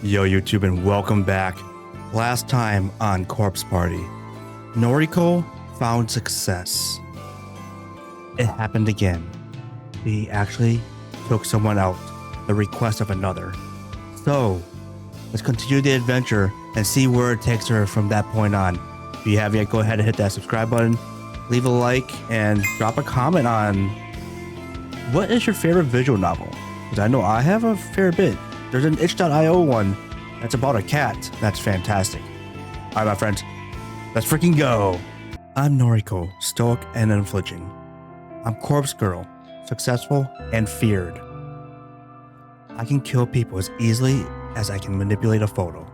Yo YouTube and welcome back. Last time on Corpse Party, Noriko found success. It happened again. He actually took someone out, the request of another. So, let's continue the adventure and see where it takes her from that point on. If you haven't yet, go ahead and hit that subscribe button, leave a like, and drop a comment on what is your favorite visual novel? Because I know I have a fair bit. There's an itch.io one that's about a cat. That's fantastic. All right, my friends, let's freaking go. I'm Noriko, stoic and unflinching. I'm Corpse Girl, successful and feared. I can kill people as easily as I can manipulate a photo.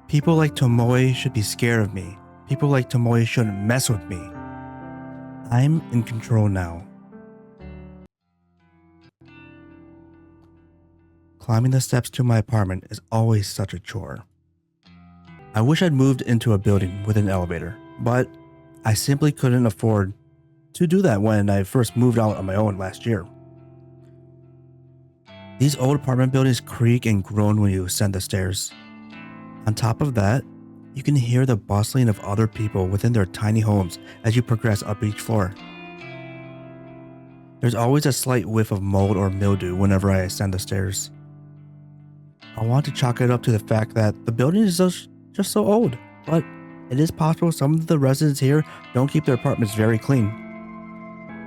People like Tomoe should be scared of me. People like Tomoe shouldn't mess with me. I'm in control now. Climbing the steps to my apartment is always such a chore. I wish I'd moved into a building with an elevator, but I simply couldn't afford to do that when I first moved out on my own last year. These old apartment buildings creak and groan when you ascend the stairs. On top of that, you can hear the bustling of other people within their tiny homes as you progress up each floor. There's always a slight whiff of mold or mildew whenever I ascend the stairs. I want to chalk it up to the fact that the building is just so old, but it is possible some of the residents here don't keep their apartments very clean.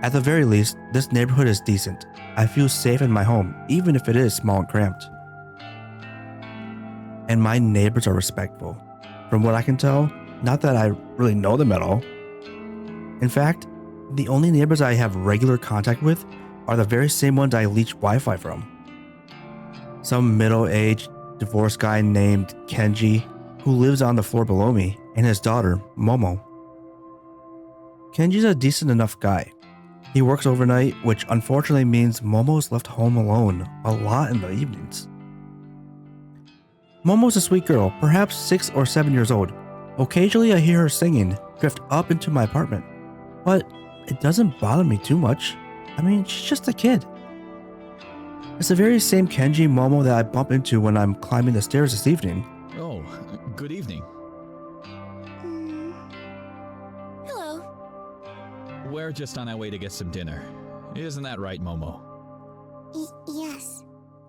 At the very least, this neighborhood is decent. I feel safe in my home, even if it is small and cramped. And my neighbors are respectful. From what I can tell, not that I really know them at all. In fact, the only neighbors I have regular contact with are the very same ones I leech Wi-Fi from. Some middle-aged divorced guy named Kenji, who lives on the floor below me, and his daughter, Momo. Kenji's a decent enough guy. He works overnight, which unfortunately means Momo's left home alone a lot in the evenings. Momo's a sweet girl, perhaps 6 or 7 years old. Occasionally I hear her singing, drift up into my apartment. But it doesn't bother me too much. I mean, she's just a kid. It's the very same Kenji Momo that I bump into when I'm climbing the stairs this evening. Oh, good evening. Hello. We're just on our way to get some dinner. Isn't that right, Momo? Yes.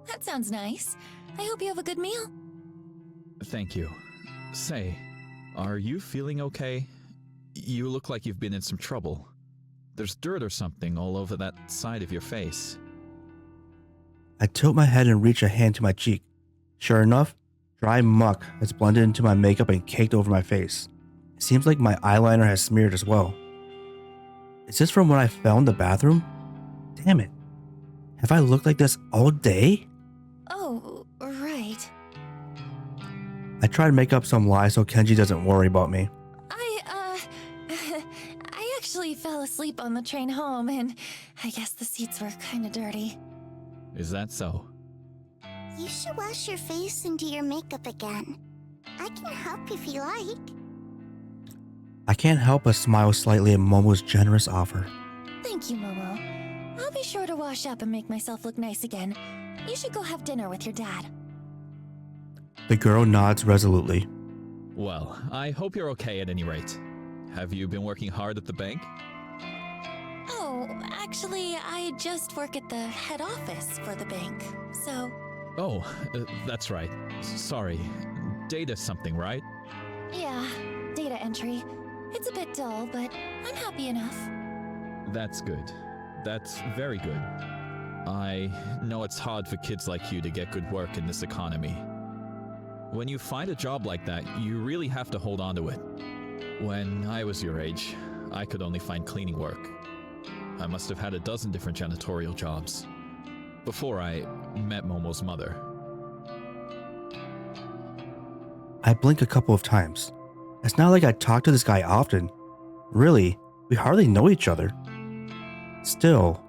That sounds nice. I hope you have a good meal. Thank you. Say, are you feeling okay? You look like you've been in some trouble. There's dirt or something all over that side of your face. I tilt my head and reach a hand to my cheek. Sure enough, dry muck has blended into my makeup and caked over my face. It seems like my eyeliner has smeared as well. Is this from when I fell in the bathroom? Damn it. Have I looked like this all day? Oh, right. I try to make up some lie so Kenji doesn't worry about me. I actually fell asleep on the train home, and I guess the seats were kind of dirty. Is that so? You should wash your face and do your makeup again. I can help if you like. I can't help but smile slightly at Momo's generous offer. Thank you, Momo. I'll be sure to wash up and make myself look nice again. You should go have dinner with your dad. The girl nods resolutely. Well, I hope you're okay at any rate. Have you been working hard at the bank? Oh, actually, I just work at the head office for the bank, so... Oh, that's right. Sorry. Data something, right? Yeah, data entry. It's a bit dull, but I'm happy enough. That's good. That's very good. I know it's hard for kids like you to get good work in this economy. When you find a job like that, you really have to hold on to it. When I was your age, I could only find cleaning work. I must have had a dozen different janitorial jobs before I met Momo's mother. I blink a couple of times. It's not like I talk to this guy often. Really, we hardly know each other. Still,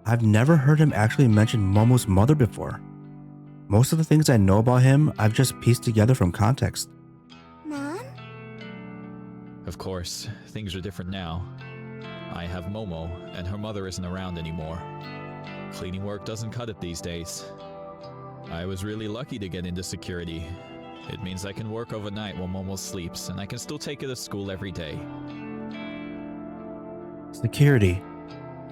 I've never heard him actually mention Momo's mother before. Most of the things I know about him, I've just pieced together from context. Mom? Of course, things are different now. I have Momo, and her mother isn't around anymore. Cleaning work doesn't cut it these days. I was really lucky to get into security. It means I can work overnight while Momo sleeps, and I can still take her to school every day. Security.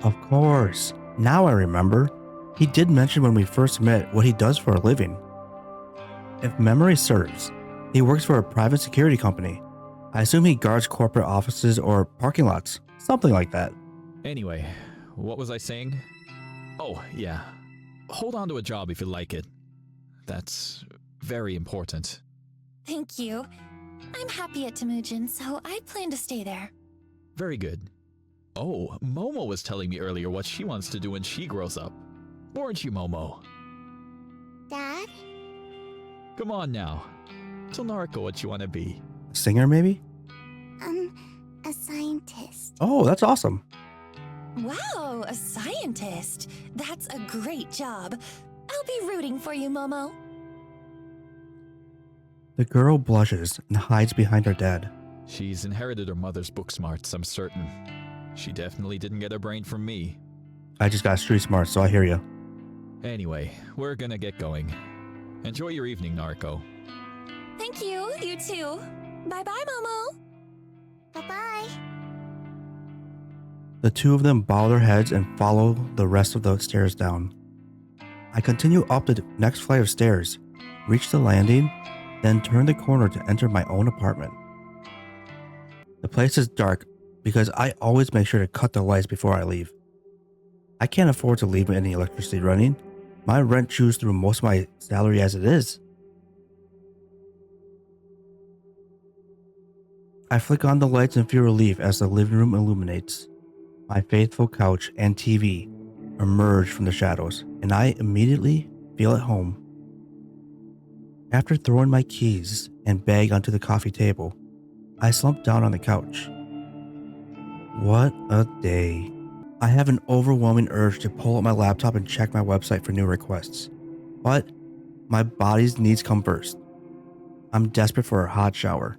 Of course. Now I remember. He did mention when we first met what he does for a living. If memory serves, he works for a private security company. I assume he guards corporate offices or parking lots. Something like that. Anyway, what was I saying? Oh, yeah. Hold on to a job if you like it. That's very important. Thank you. I'm happy at Temujin, so I plan to stay there. Very good. Oh, Momo was telling me earlier what she wants to do when she grows up. Weren't you, Momo? Dad? Come on now. Tell Nariko what you want to be. Singer, maybe? A scientist. Oh, that's awesome. Wow, a scientist. That's a great job. I'll be rooting for you, Momo. The girl blushes and hides behind her dad. She's inherited her mother's book smarts, I'm certain. She definitely didn't get her brain from me. I just got street smart, so I hear you. Anyway, we're gonna get going. Enjoy your evening, Nariko. Thank you, you too. Bye-bye, Momo. Bye-bye. The two of them bow their heads and follow the rest of the stairs down. I continue up the next flight of stairs, reach the landing, then turn the corner to enter my own apartment. The place is dark because I always make sure to cut the lights before I leave. I can't afford to leave any electricity running. My rent chews through most of my salary as it is. I flick on the lights and feel relief as the living room illuminates. My faithful couch and TV emerge from the shadows, and I immediately feel at home. After throwing my keys and bag onto the coffee table, I slump down on the couch. What a day. I have an overwhelming urge to pull up my laptop and check my website for new requests, but my body's needs come first. I'm desperate for a hot shower.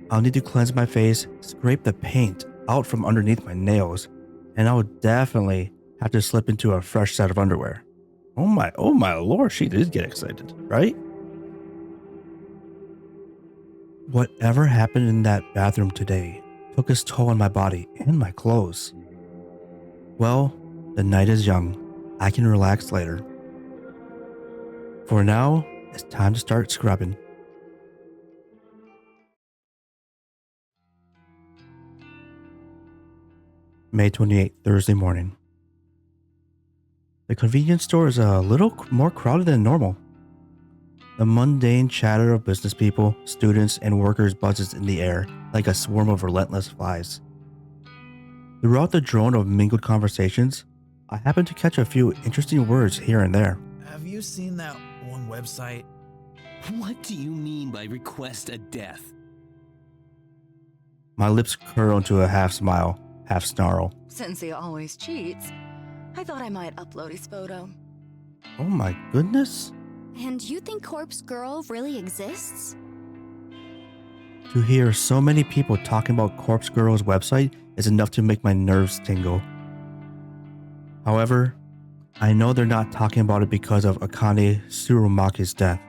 I'll need to cleanse my face, scrape the paint out from underneath my nails, and I'll definitely have to slip into a fresh set of underwear. Oh my lord, she did get excited, right? Whatever happened in that bathroom today took its toll on my body and my clothes. Well, the night is young. I can relax later. For now, it's time to start scrubbing. May 28th, Thursday morning. The convenience store is a little more crowded than normal. The mundane chatter of business people, students, and workers buzzes in the air like a swarm of relentless flies. Throughout the drone of mingled conversations, I happen to catch a few interesting words here and there. Have you seen that one website? What do you mean by request a death? My lips curl into a half smile, half snarl. Since he always cheats, I thought I might upload his photo. Oh my goodness. And you think Corpse Girl really exists? To hear so many people talking about Corpse Girl's website is enough to make my nerves tingle. However, I know they're not talking about it because of Akane Tsurumaki's death.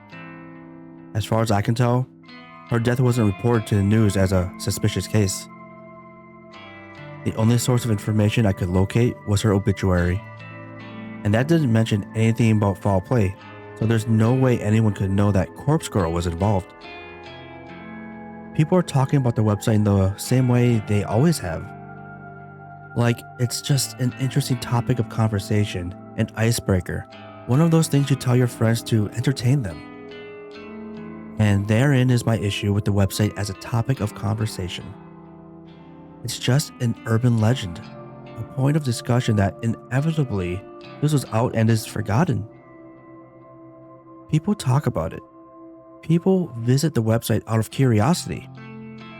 As far as I can tell, her death wasn't reported to the news as a suspicious case. The only source of information I could locate was her obituary, and that didn't mention anything about foul play, so there's no way anyone could know that Corpse Girl was involved. People are talking about the website in the same way they always have. Like it's just an interesting topic of conversation, an icebreaker, one of those things you tell your friends to entertain them. And therein is my issue with the website as a topic of conversation. It's just an urban legend, a point of discussion that inevitably fizzles out and is forgotten. People talk about it. People visit the website out of curiosity,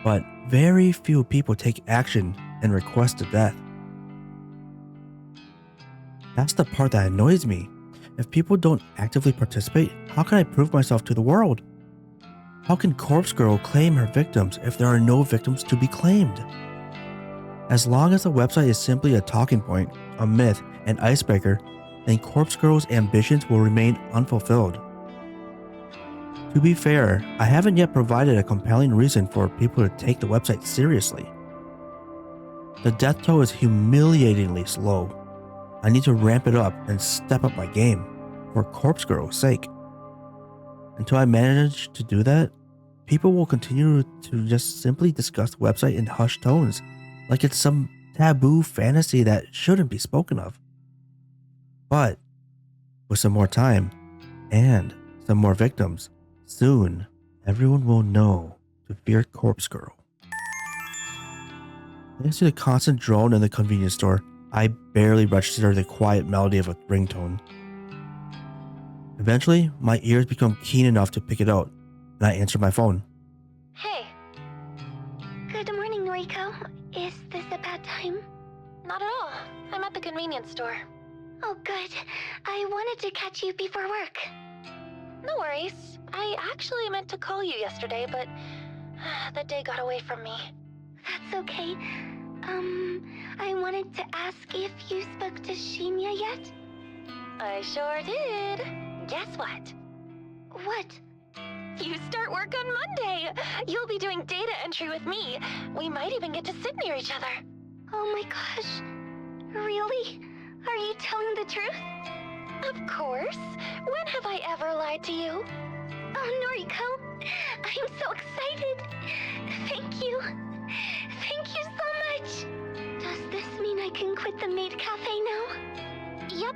but very few people take action and request a death. That's the part that annoys me. If people don't actively participate, how can I prove myself to the world? How can Corpse Girl claim her victims if there are no victims to be claimed? As long as the website is simply a talking point, a myth, an icebreaker, then Corpse Girl's ambitions will remain unfulfilled. To be fair, I haven't yet provided a compelling reason for people to take the website seriously. The death toll is humiliatingly slow. I need to ramp it up and step up my game for Corpse Girl's sake. Until I manage to do that, people will continue to just simply discuss the website in hushed tones, like it's some taboo fantasy that shouldn't be spoken of. But with some more time and some more victims, soon everyone will know to fear Corpse Girl. Thanks to the constant drone in the convenience store, I barely register the quiet melody of a ringtone. Eventually, my ears become keen enough to pick it out, and I answer my phone. Hey. Good morning, Noriko. Is this a bad time? Not at all. I'm at the convenience store. Oh, good. I wanted to catch you before work. No worries. I actually meant to call you yesterday, but the day got away from me. That's okay. I wanted to ask if you spoke to Shinya yet? I sure did. Guess what? What? You start work on Monday. You'll be doing data entry with me. We might even get to sit near each other. Oh my gosh. Really? Are you telling the truth? Of course. When have I ever lied to you? Oh, Noriko. I'm so excited. Thank you. Thank you so much. Does this mean I can quit the maid cafe now? Yep.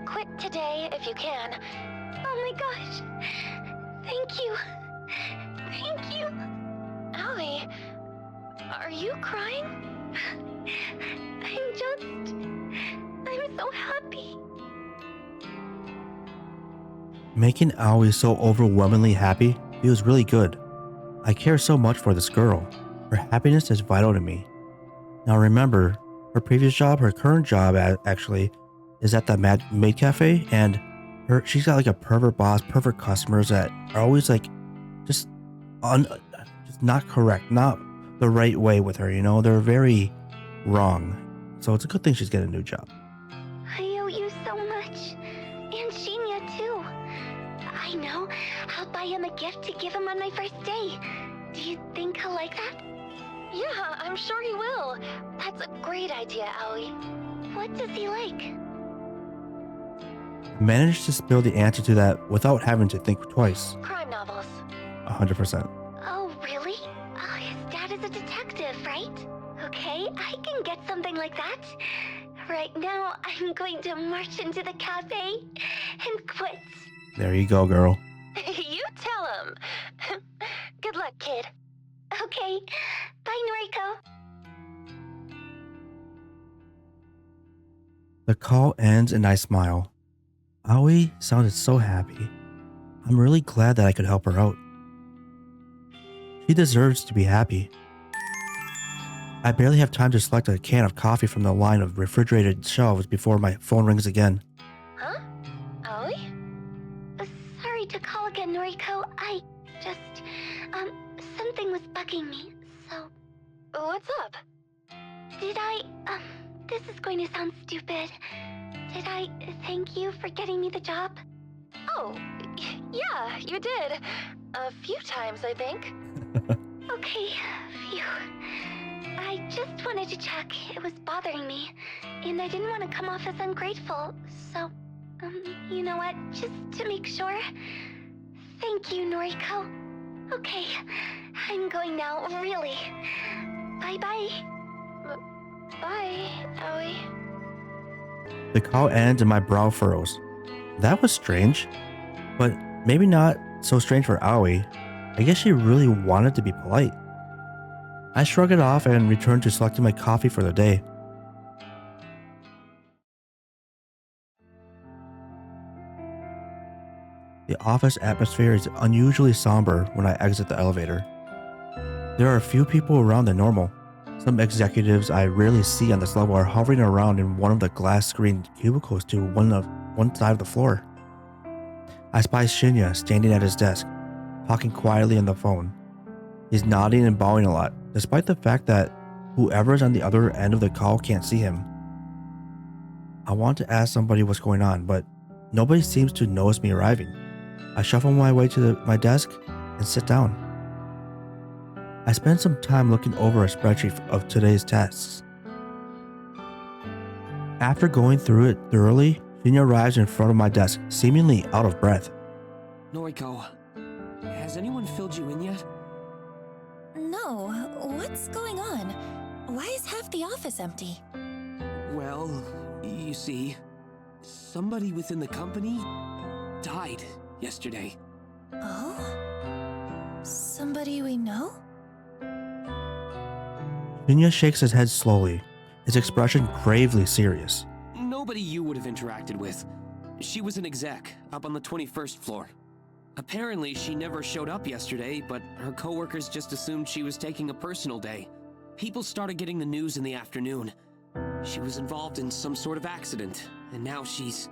Quit today if you can. Oh my gosh. Thank you. Thank you. Allie, are you crying? I'm so happy. Making Aoi so overwhelmingly happy feels really good. I care so much for this girl. Her happiness is vital to me. Now remember, her previous job, her current job actually, is at the maid cafe, and she's got like a pervert boss, pervert customers that are always like just not correct, not the right way with her, you know? They're very wrong. So it's a good thing she's getting a new job. I owe you so much. And Shinya too. I know. I'll buy him a gift to give him on my first day. Do you think he'll like that? Yeah, I'm sure he will. That's a great idea, Aoi. What does he like? Managed to spill the answer to that without having to think twice. Crime novels. 100%. Oh, really? Oh, his dad is a detective, right? Okay, I can get something like that. Right now, I'm going to march into the cafe and quit. There you go, girl. You tell him. Good luck, kid. Okay, bye, Noriko. The call ends and I smile. Aoi sounded so happy. I'm really glad that I could help her out. She deserves to be happy. I barely have time to select a can of coffee from the line of refrigerated shelves before my phone rings again. Huh? Aoi? Sorry to call again, Noriko. I just, something was bugging me, so... What's up? Did I, this is going to sound stupid. Did I thank you for getting me the job? Oh, yeah, you did. A few times, I think. Okay, phew. I just wanted to check. It was bothering me, and I didn't want to come off as ungrateful, so, you know what? Just to make sure. Thank you, Noriko. Okay, I'm going now, really. Bye-bye. Bye, Aoi. The call ends and my brow furrows. That was strange, but maybe not so strange for Aoi. I guess she really wanted to be polite. I shrug it off and return to selecting my coffee for the day. The office atmosphere is unusually somber when I exit the elevator. There are a few people around than normal. Some executives I rarely see on this level are hovering around in one of the glass-screened cubicles to one side of the floor. I spy Shinya standing at his desk, talking quietly on the phone. He's nodding and bowing a lot, despite the fact that whoever is on the other end of the call can't see him. I want to ask somebody what's going on, but nobody seems to notice me arriving. I shuffle my way to my desk and sit down. I spend some time looking over a spreadsheet of today's tasks. After going through it thoroughly, Shinya arrives in front of my desk, seemingly out of breath. Noriko, has anyone filled you in yet? No, what's going on? Why is half the office empty? Well, you see, somebody within the company died yesterday. Oh? Somebody we know? Shinya shakes his head slowly, his expression gravely serious. Nobody you would have interacted with. She was an exec up on the 21st floor. Apparently, she never showed up yesterday, but her coworkers just assumed she was taking a personal day. People started getting the news in the afternoon. She was involved in some sort of accident, and now she's...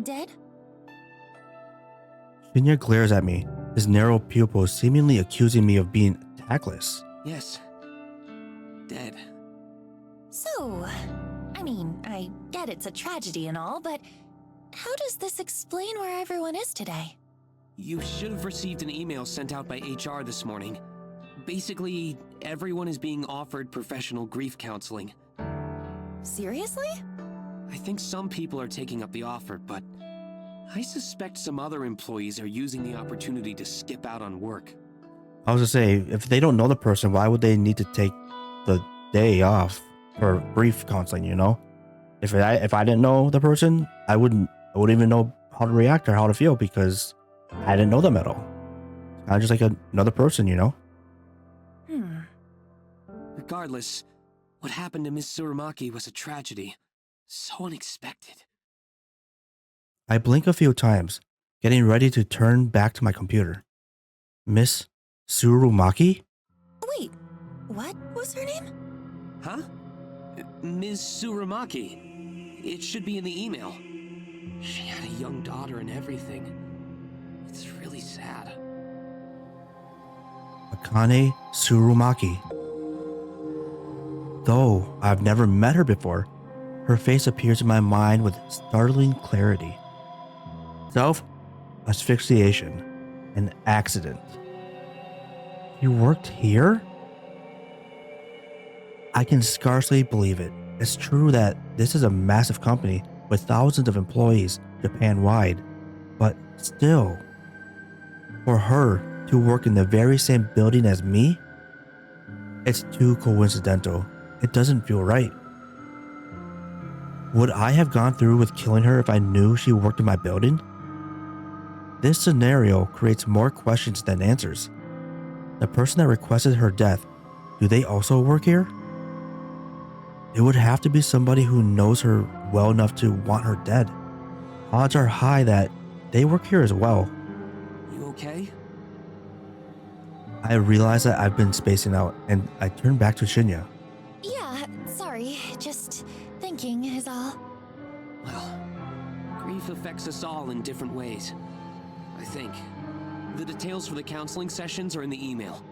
Dead? Shinya glares at me, his narrow pupils seemingly accusing me of being tactless. Yes. Dead. So, I mean, I get it's a tragedy and all, but how does this explain where everyone is today? You should have received an email sent out by HR this morning. Basically, everyone is being offered professional grief counseling. Seriously? I think some people are taking up the offer, but I suspect some other employees are using the opportunity to skip out on work. I was gonna say, if they don't know the person, why would they need to take the day off for grief counseling, you know? If I didn't know the person, I wouldn't even know how to react or how to feel because I didn't know them at all. It's kind of just like another person, you know? Regardless, what happened to Miss Tsurumaki was a tragedy. So unexpected. I blink a few times, getting ready to turn back to my computer. Miss Tsurumaki? Wait, what was her name? Huh? Ms. Tsurumaki. It should be in the email. She had a young daughter and everything. It's really sad. Akane Tsurumaki. Though I've never met her before, her face appears in my mind with startling clarity. Self-asphyxiation. An accident. You worked here? I can scarcely believe it. It's true that this is a massive company with thousands of employees Japan-wide, but still, for her to work in the very same building as me, it's too coincidental. It doesn't feel right. Would I have gone through with killing her if I knew she worked in my building? This scenario creates more questions than answers. The person that requested her death, do they also work here? It would have to be somebody who knows her well enough to want her dead. Odds are high that they work here as well. You okay? I realize that I've been spacing out and I turn back to Shinya. Yeah, sorry, just thinking is all. Well, grief affects us all in different ways. I think. The details for the counseling sessions are in the email.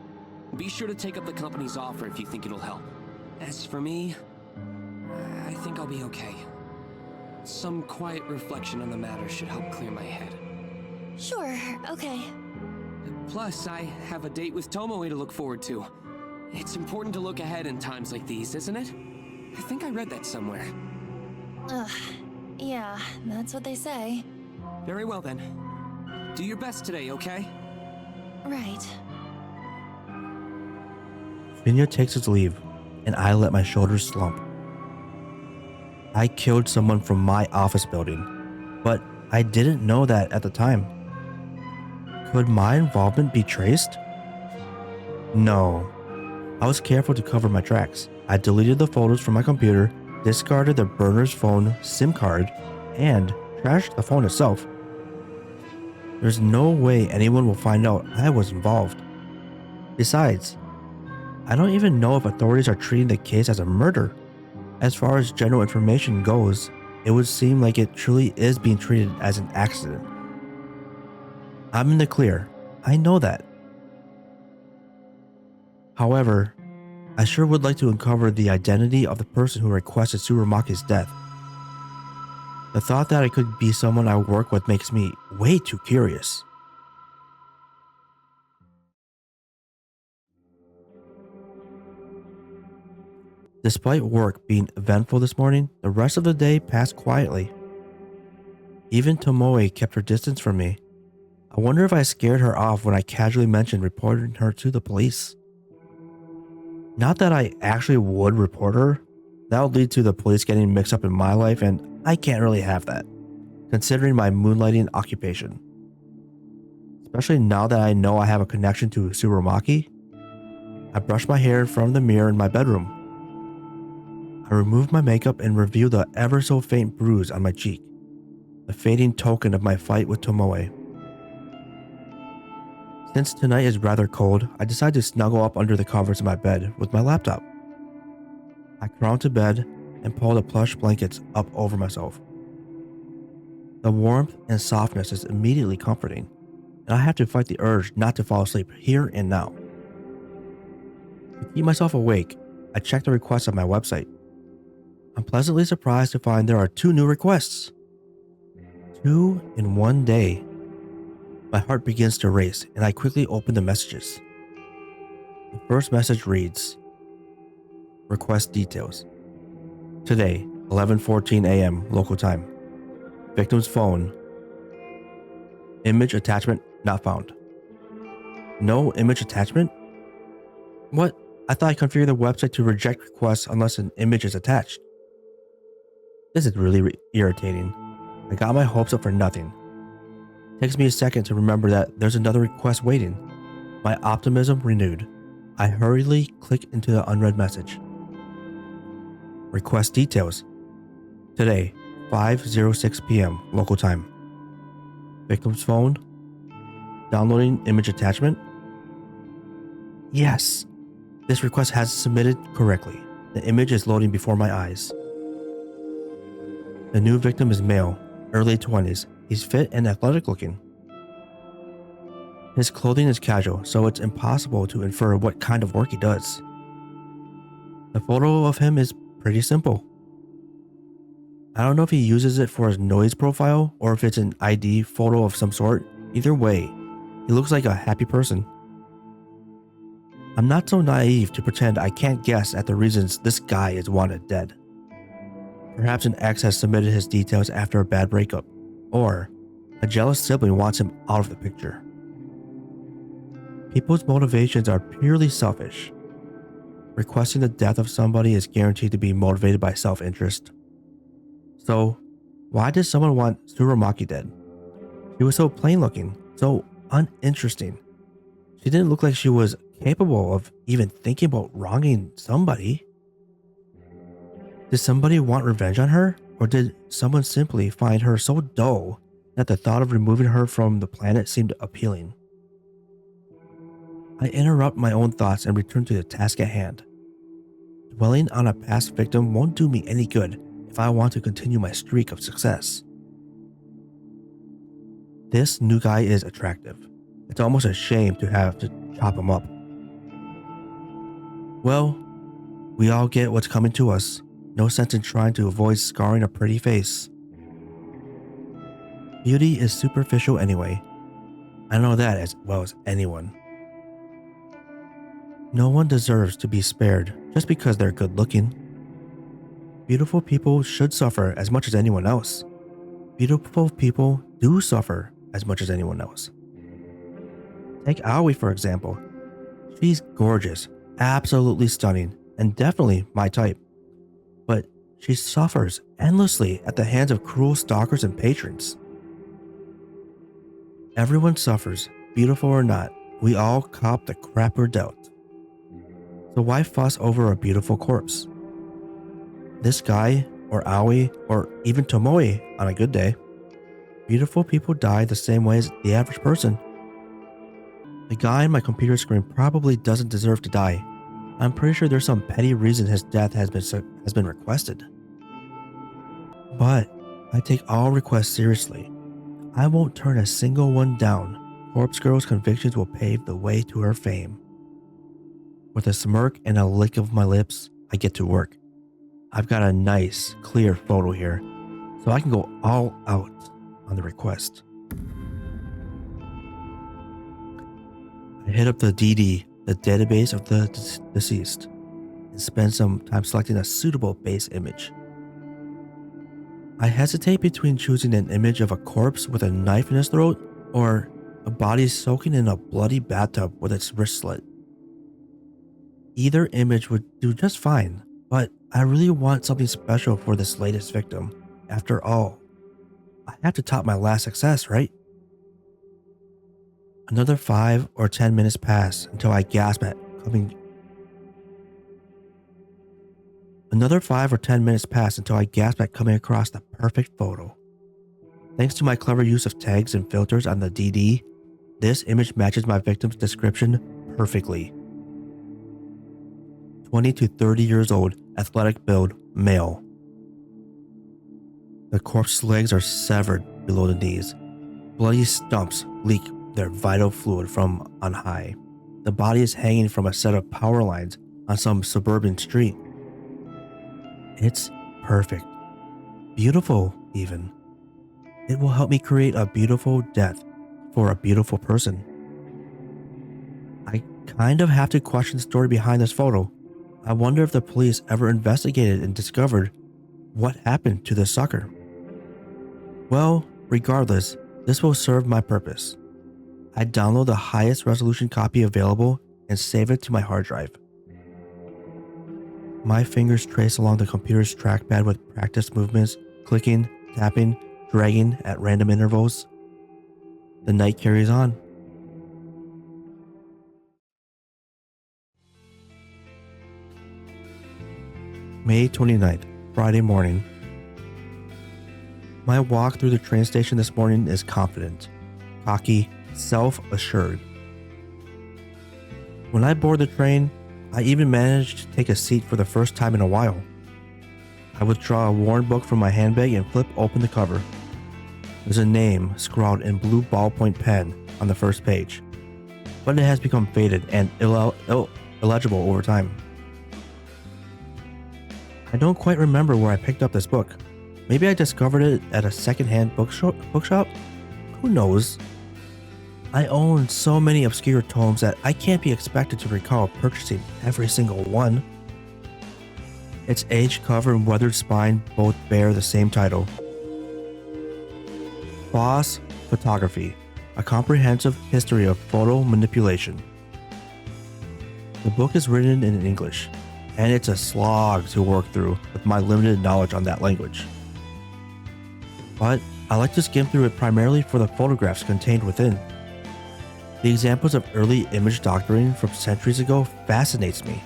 Be sure to take up the company's offer if you think it'll help. As for me, I think I'll be okay. Some quiet reflection on the matter should help clear my head. Sure, okay. Plus, I have a date with Tomoe to look forward to. It's important to look ahead in times like these, isn't it? I think I read that somewhere. Ugh, yeah, that's what they say. Very well then. Do your best today, okay? Right. Shinya takes his leave, and I let my shoulders slump. I killed someone from my office building, but I didn't know that at the time. Could my involvement be traced? No. I was careful to cover my tracks. I deleted the photos from my computer, discarded the burner's phone SIM card, and trashed the phone itself. There's no way anyone will find out I was involved. Besides, I don't even know if authorities are treating the case as a murder. As far as general information goes, it would seem like it truly is being treated as an accident. I'm in the clear. I know that. However, I sure would like to uncover the identity of the person who requested Tsurumaki's death. The thought that I could be someone I work with makes me way too curious. Despite work being eventful this morning, the rest of the day passed quietly. Even Tomoe kept her distance from me. I wonder if I scared her off when I casually mentioned reporting her to the police. Not that I actually would report her. That would lead to the police getting mixed up in my life, and I can't really have that, considering my moonlighting occupation. Especially now that I know I have a connection to Tsurumaki. I brushed my hair in front of the mirror in my bedroom. I removed my makeup and revealed the ever so faint bruise on my cheek, a fading token of my fight with Tomoe. Since tonight is rather cold, I decided to snuggle up under the covers of my bed with my laptop. I crawled to bed and pulled the plush blankets up over myself. The warmth and softness is immediately comforting, and I have to fight the urge not to fall asleep here and now. To keep myself awake, I checked the requests on my website. I'm pleasantly surprised to find there are 2 new requests. 2 in one day. My heart begins to race, and I quickly open the messages. The first message reads, "Request details. Today, 11:14 a.m. local time. Victim's phone. Image attachment not found." No image attachment? What? I thought I configured the website to reject requests unless an image is attached. This is really irritating. I got my hopes up for nothing. Takes me a second to remember that there's another request waiting. My optimism renewed. I hurriedly click into the unread message. Request details. Today, 5:06 p.m. local time. Victim's phone. Downloading image attachment. Yes, this request has submitted correctly. The image is loading before my eyes. The new victim is male, early 20s. He's fit and athletic looking. His clothing is casual, so it's impossible to infer what kind of work he does. The photo of him is pretty simple. I don't know if he uses it for his noise profile or if it's an ID photo of some sort. Either way, he looks like a happy person. I'm not so naive to pretend I can't guess at the reasons this guy is wanted dead. Perhaps an ex has submitted his details after a bad breakup, or a jealous sibling wants him out of the picture. People's motivations are purely selfish. Requesting the death of somebody is guaranteed to be motivated by self-interest. So, why did someone want Tsurumaki dead? She was so plain looking, so uninteresting. She didn't look like she was capable of even thinking about wronging somebody. Did somebody want revenge on her? Or did someone simply find her so dull that the thought of removing her from the planet seemed appealing? I interrupt my own thoughts and return to the task at hand. Dwelling on a past victim won't do me any good if I want to continue my streak of success. This new guy is attractive. It's almost a shame to have to chop him up. Well, we all get what's coming to us. No sense in trying to avoid scarring a pretty face. Beauty is superficial anyway. I know that as well as anyone. No one deserves to be spared just because they're good looking. Beautiful people should suffer as much as anyone else. Beautiful people do suffer as much as anyone else. Take Aoi for example. She's gorgeous, absolutely stunning, and definitely my type. But she suffers endlessly at the hands of cruel stalkers and patrons. Everyone suffers, beautiful or not. We all cop the crap we're dealt. So why fuss over a beautiful corpse? This guy, or Aoi, or even Tomoe on a good day. Beautiful people die the same way as the average person. The guy on my computer screen probably doesn't deserve to die. I'm pretty sure there's some petty reason his death has been requested. But I take all requests seriously. I won't turn a single one down. Corpse Girl's convictions will pave the way to her fame. With a smirk and a lick of my lips, I get to work. I've got a nice, clear photo here, so I can go all out on the request. I hit up the DD, the database of the deceased, and spend some time selecting a suitable base image. I hesitate between choosing an image of a corpse with a knife in its throat or a body soaking in a bloody bathtub with its wrist slit. Either image would do just fine, but I really want something special for this latest victim. After all, I have to top my last success, right? Another 5 or 10 minutes pass until I gasp at coming. Another 5 or 10 minutes pass until I gasp at coming across the perfect photo. Thanks to my clever use of tags and filters on the DD, this image matches my victim's description perfectly. 20 to 30 years old, athletic build, male. The corpse's legs are severed below the knees. Bloody stumps leak their vital fluid from on high. The body is hanging from a set of power lines on some suburban street. It's perfect. Beautiful, even. It will help me create a beautiful death for a beautiful person. I kind of have to question the story behind this photo. I wonder if the police ever investigated and discovered what happened to the sucker. Well, regardless, this will serve my purpose. I download the highest resolution copy available and save it to my hard drive. My fingers trace along the computer's trackpad with practice movements, clicking, tapping, dragging at random intervals. The night carries on. May 29th, Friday morning. My walk through the train station this morning is confident, cocky, self-assured. When I board the train, I even managed to take a seat for the first time in a while. I withdraw a worn book from my handbag and flip open the cover. There's a name scrawled in blue ballpoint pen on the first page, but it has become faded and illegible over time. I don't quite remember where I picked up this book. Maybe I discovered it at a secondhand bookshop? Who knows? I own so many obscure tomes that I can't be expected to recall purchasing every single one. Its aged cover and weathered spine both bear the same title. Boss Photography, a comprehensive history of photo manipulation. The book is written in English, and it's a slog to work through with my limited knowledge on that language. But I like to skim through it primarily for the photographs contained within. The examples of early image doctoring from centuries ago fascinates me.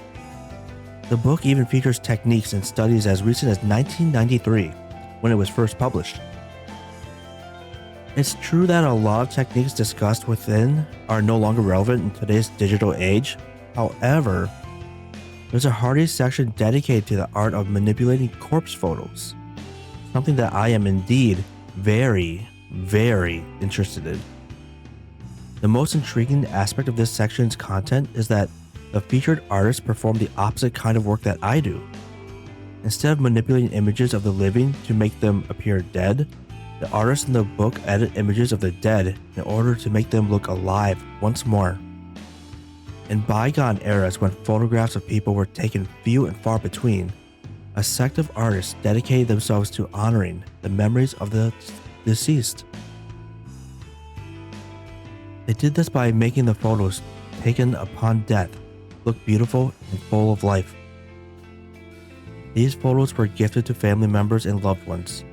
The book even features techniques and studies as recent as 1993, when it was first published. It's true that a lot of techniques discussed within are no longer relevant in today's digital age. However, there's a hearty section dedicated to the art of manipulating corpse photos, something that I am indeed very, very interested in. The most intriguing aspect of this section's content is that the featured artists perform the opposite kind of work that I do. Instead of manipulating images of the living to make them appear dead, the artists in the book edit images of the dead in order to make them look alive once more. In bygone eras when photographs of people were taken few and far between, a sect of artists dedicated themselves to honoring the memories of the deceased. They did this by making the photos taken upon death look beautiful and full of life. These photos were gifted to family members and loved ones.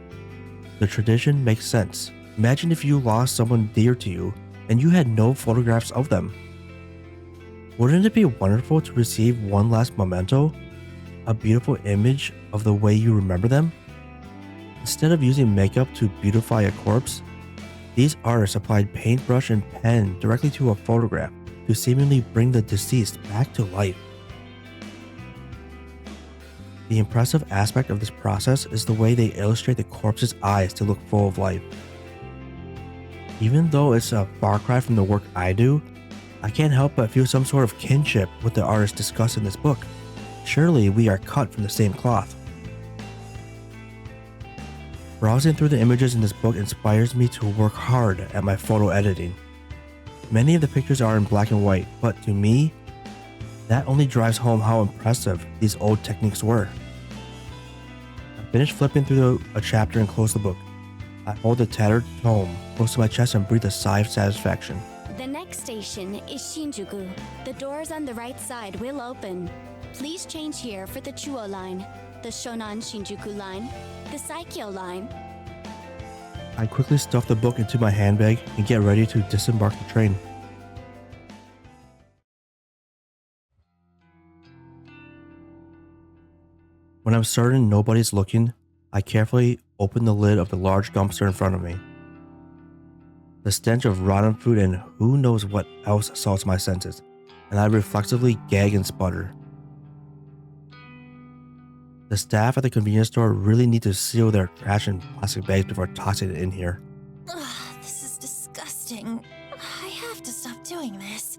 The tradition makes sense. Imagine if you lost someone dear to you and you had no photographs of them. Wouldn't it be wonderful to receive one last memento? A beautiful image of the way you remember them? Instead of using makeup to beautify a corpse, these artists applied paintbrush and pen directly to a photograph to seemingly bring the deceased back to life. The impressive aspect of this process is the way they illustrate the corpse's eyes to look full of life. Even though it's a far cry from the work I do, I can't help but feel some sort of kinship with the artists discussed in this book. Surely we are cut from the same cloth. Browsing through the images in this book inspires me to work hard at my photo editing. Many of the pictures are in black and white, but to me, that only drives home how impressive these old techniques were. I finished flipping through a chapter and closed the book. I hold the tattered tome close to my chest and breathe a sigh of satisfaction. The next station is Shinjuku. The doors on the right side will open. Please change here for the Chuo line, the Shonan Shinjuku line, the Saikyo line. I quickly stuff the book into my handbag and get ready to disembark the train. When I'm certain nobody's looking, I carefully open the lid of the large dumpster in front of me. The stench of rotten food and who knows what else assaults my senses, and I reflexively gag and sputter. The staff at the convenience store really need to seal their trash in plastic bags before tossing it in here. Ugh, this is disgusting. I have to stop doing this.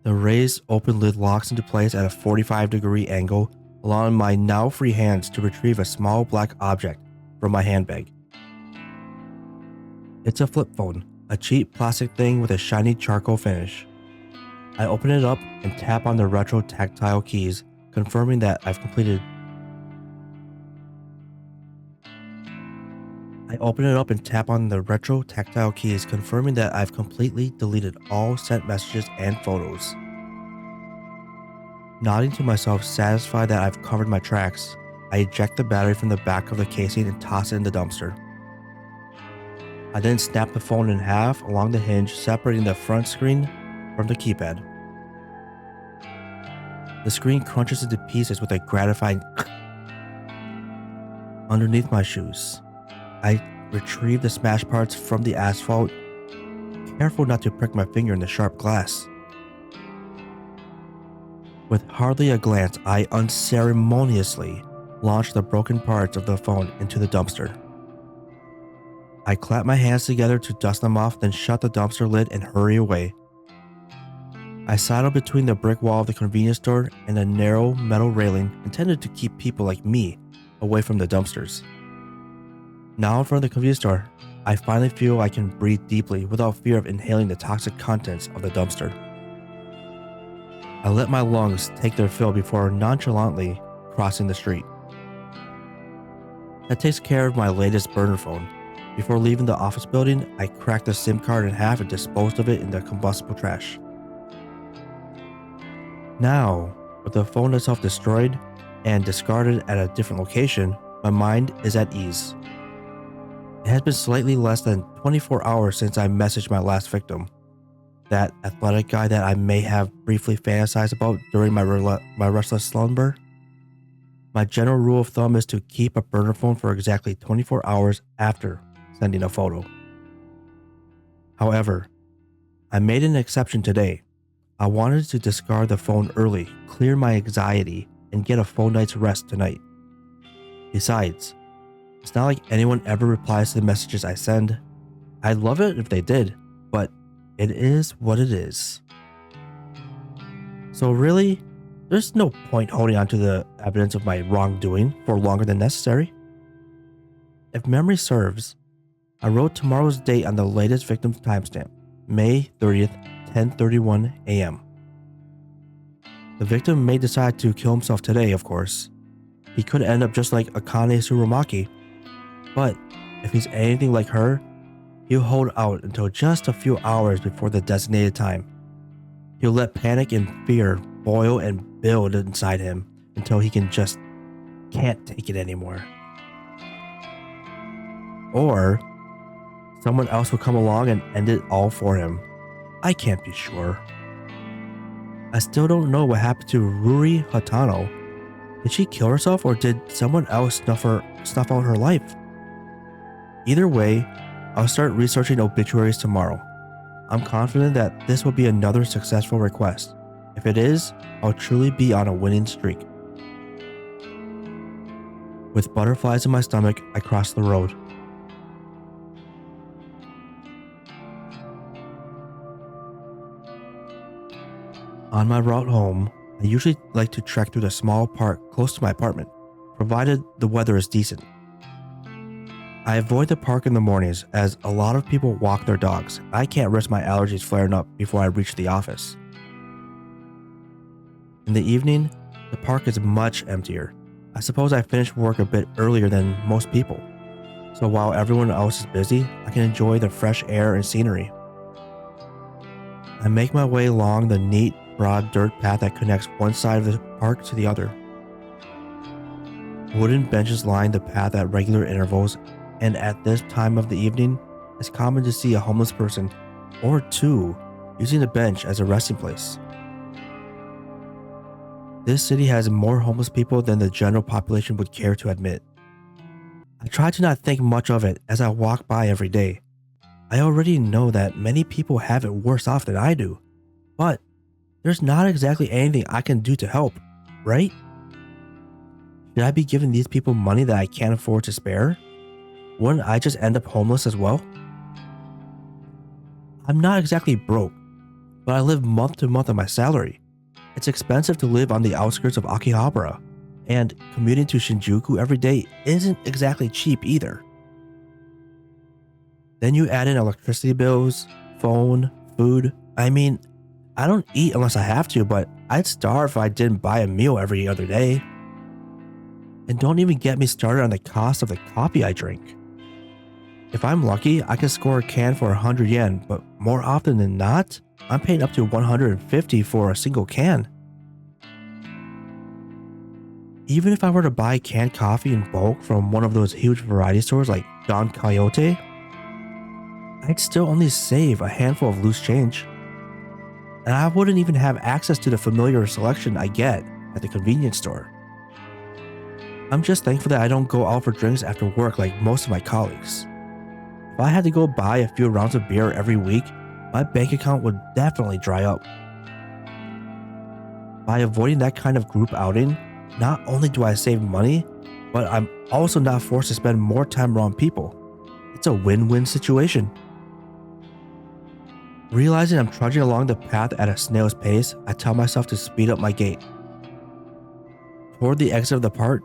The raised open lid locks into place at a 45-degree angle, allowing my now free hands to retrieve a small black object from my handbag. It's a flip phone, a cheap plastic thing with a shiny charcoal finish. I open it up and tap on the retro tactile keys, confirming that I've completed. I open it up and tap on the retro tactile keys, confirming that I've completely deleted all sent messages and photos. Nodding to myself, satisfied that I've covered my tracks, I eject the battery from the back of the casing and toss it in the dumpster. I then snap the phone in half along the hinge, separating the front screen from the keypad. The screen crunches into pieces with a gratifying underneath my shoes. I retrieve the smash parts from the asphalt, careful not to prick my finger in the sharp glass. With hardly a glance, I unceremoniously launch the broken parts of the phone into the dumpster. I clap my hands together to dust them off, then shut the dumpster lid and hurry away. I sidle between the brick wall of the convenience store and a narrow metal railing intended to keep people like me away from the dumpsters. Now in front of the convenience store, I finally feel I can breathe deeply without fear of inhaling the toxic contents of the dumpster. I let my lungs take their fill before nonchalantly crossing the street. That takes care of my latest burner phone. Before leaving the office building, I cracked the SIM card in half and disposed of it in the combustible trash. Now, with the phone itself destroyed and discarded at a different location, my mind is at ease. It has been slightly less than 24 hours since I messaged my last victim, that athletic guy that I may have briefly fantasized about during my restless slumber. My general rule of thumb is to keep a burner phone for exactly 24 hours after sending a photo. However, I made an exception today. I wanted to discard the phone early, clear my anxiety, and get a full night's rest tonight. Besides, it's not like anyone ever replies to the messages I send. I'd love it if they did, but it is what it is. So really, there's no point holding on to the evidence of my wrongdoing for longer than necessary. If memory serves, I wrote tomorrow's date on the latest victim's timestamp, May 30th, 10:31 a.m. The victim may decide to kill himself today, of course. He could end up just like Akane Tsurumaki, but if he's anything like her, he'll hold out until just a few hours before the designated time. He'll let panic and fear boil and build inside him until he can't take it anymore. Or someone else will come along and end it all for him. I can't be sure. I still don't know what happened to Ruri Hatano. Did she kill herself or did someone else snuff out her life? Either way, I'll start researching obituaries tomorrow. I'm confident that this will be another successful request. If it is, I'll truly be on a winning streak. With butterflies in my stomach, I cross the road. On my route home, I usually like to trek through the small park close to my apartment, provided the weather is decent. I avoid the park in the mornings as a lot of people walk their dogs. I can't risk my allergies flaring up before I reach the office. In the evening, the park is much emptier. I suppose I finish work a bit earlier than most people. So while everyone else is busy, I can enjoy the fresh air and scenery. I make my way along the neat, broad dirt path that connects one side of the park to the other. Wooden benches line the path at regular intervals, and at this time of the evening, it's common to see a homeless person or two using the bench as a resting place. This city has more homeless people than the general population would care to admit. I try to not think much of it as I walk by every day. I already know that many people have it worse off than I do, but there's not exactly anything I can do to help, right? Should I be giving these people money that I can't afford to spare? Wouldn't I just end up homeless as well? I'm not exactly broke, but I live month to month on my salary. It's expensive to live on the outskirts of Akihabara, and commuting to Shinjuku every day isn't exactly cheap either. Then you add in electricity bills, phone, food. I mean, I don't eat unless I have to, but I'd starve if I didn't buy a meal every other day. And don't even get me started on the cost of the coffee I drink. If I'm lucky, I can score a can for 100 yen, but more often than not, I'm paying up to 150 for a single can. Even if I were to buy canned coffee in bulk from one of those huge variety stores like Don Quixote, I'd still only save a handful of loose change. And I wouldn't even have access to the familiar selection I get at the convenience store. I'm just thankful that I don't go out for drinks after work like most of my colleagues. If I had to go buy a few rounds of beer every week, my bank account would definitely dry up. By avoiding that kind of group outing, not only do I save money, but I'm also not forced to spend more time around people. It's a win-win situation. Realizing I'm trudging along the path at a snail's pace, I tell myself to speed up my gait. Toward the exit of the park,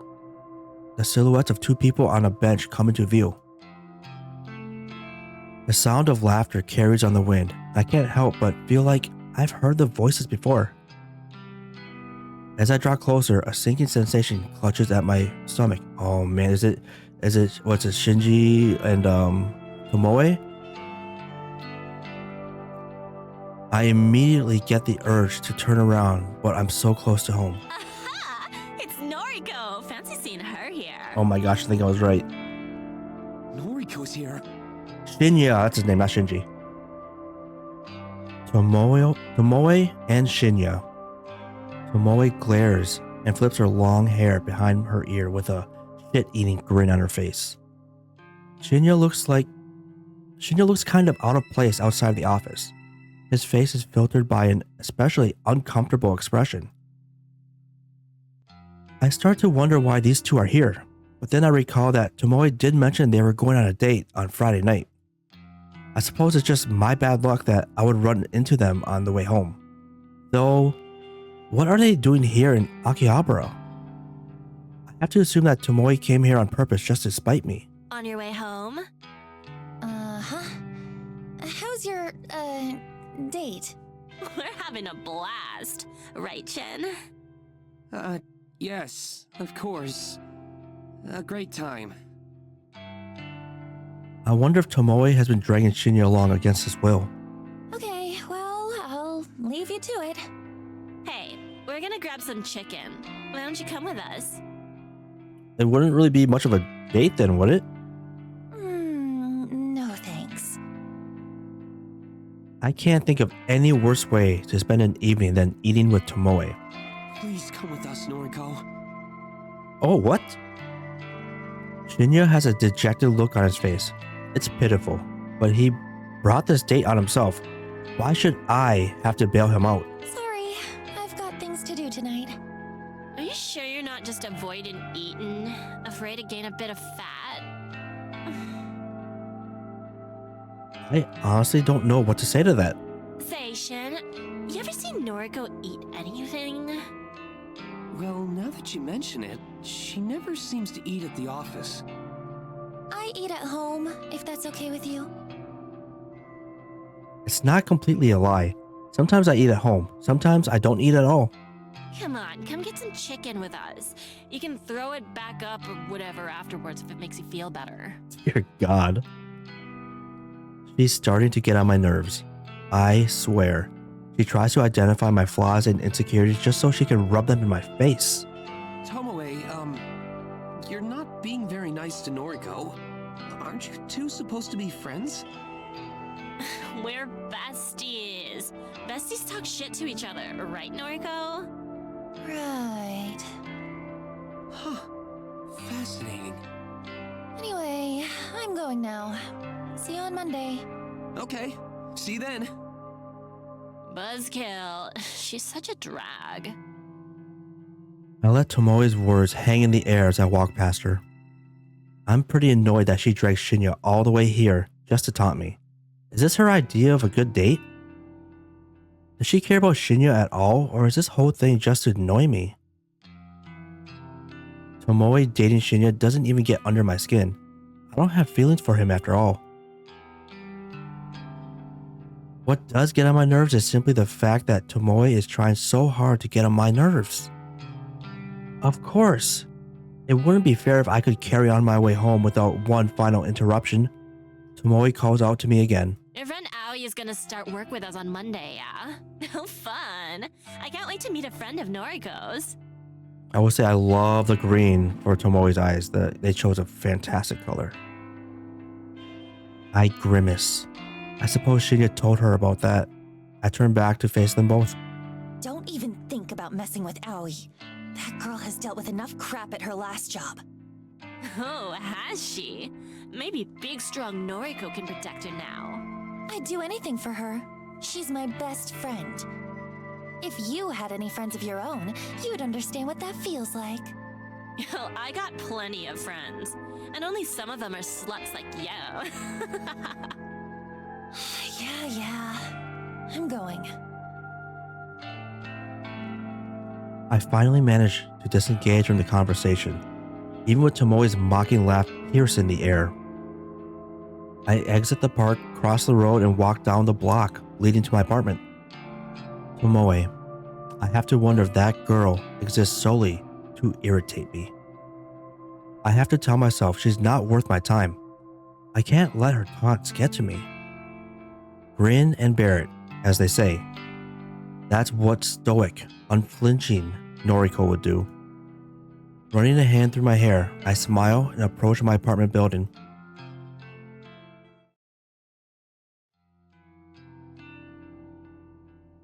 the silhouettes of two people on a bench come into view. The sound of laughter carries on the wind. I can't help but feel like I've heard the voices before. As I draw closer, a sinking sensation clutches at my stomach. Oh man, is it what's it, Shinji and Tomoe? I immediately get the urge to turn around, but I'm so close to home. Aha! It's Noriko! Fancy seeing her here. Oh my gosh, I think I was right. Noriko's here. Shinya, that's his name, not Shinji. Tomoe and Shinya. Tomoe glares and flips her long hair behind her ear with a shit-eating grin on her face. Shinya looks kind of out of place outside the office. His face is filtered by an especially uncomfortable expression. I start to wonder why these two are here, but then I recall that Tomoe did mention they were going on a date on Friday night. I suppose it's just my bad luck that I would run into them on the way home. Though, what are they doing here in Akihabara? I have to assume that Tomoe came here on purpose just to spite me. On your way home? Uh-huh. How's your, date? We're having a blast. Right, Chen? Yes, of course. A great time. I wonder if Tomoe has been dragging Shinya along against his will. Okay, well, I'll leave you to it. Hey, we're gonna grab some chicken. Why don't you come with us? It wouldn't really be much of a date then, would it? No thanks. I can't think of any worse way to spend an evening than eating with Tomoe. Please come with us, Noriko. Oh, what? Shinya has a dejected look on his face. It's pitiful, but he brought this date on himself. Why should I have to bail him out? Sorry, I've got things to do tonight. Are you sure you're not just avoiding eating? Afraid to gain a bit of fat? I honestly don't know what to say to that. Say, Shin, you ever seen Noriko eat anything? Well, now that you mention it, she never seems to eat at the office. I eat at home, if that's okay with you. It's not completely a lie. Sometimes I eat at home. Sometimes I don't eat at all. Come on, come get some chicken with us. You can throw it back up or whatever afterwards if it makes you feel better. Dear God. She's starting to get on my nerves. I swear. She tries to identify my flaws and insecurities just so she can rub them in my face. Tomoe, you're not being very nice to Noriko. Aren't you two supposed to be friends? We're besties. Besties talk shit to each other, right, Noriko? Right. Huh. Fascinating. Anyway, I'm going now. See you on Monday. Okay, see you then. Buzzkill. She's such a drag. I let Tomoe's words hang in the air as I walk past her. I'm pretty annoyed that she dragged Shinya all the way here just to taunt me. Is this her idea of a good date? Does she care about Shinya at all, or is this whole thing just to annoy me? Tomoe dating Shinya doesn't even get under my skin. I don't have feelings for him after all. What does get on my nerves is simply the fact that Tomoe is trying so hard to get on my nerves. Of course. It wouldn't be fair if I could carry on my way home without one final interruption. Tomoe calls out to me again. Your friend Aoi is gonna start work with us on Monday, yeah? Oh, fun. I can't wait to meet a friend of Noriko's. I will say I love the green for Tomoe's eyes. They chose a fantastic color. I grimace. I suppose Shinya told her about that. I turn back to face them both. Don't even think about messing with Aoi. That girl has dealt with enough crap at her last job. Oh, has she? Maybe big, strong Noriko can protect her now. I'd do anything for her. She's my best friend. If you had any friends of your own, you'd understand what that feels like. Well, I got plenty of friends, and only some of them are sluts like you. Yeah. I'm going. I finally manage to disengage from the conversation, even with Tomoe's mocking laugh piercing the air. I exit the park, cross the road, and walk down the block leading to my apartment. Tomoe. I have to wonder if that girl exists solely to irritate me. I have to tell myself she's not worth my time. I can't let her taunts get to me. Grin and bear it, as they say. That's what stoic, unflinching Noriko would do. Running a hand through my hair, I smile and approach my apartment building.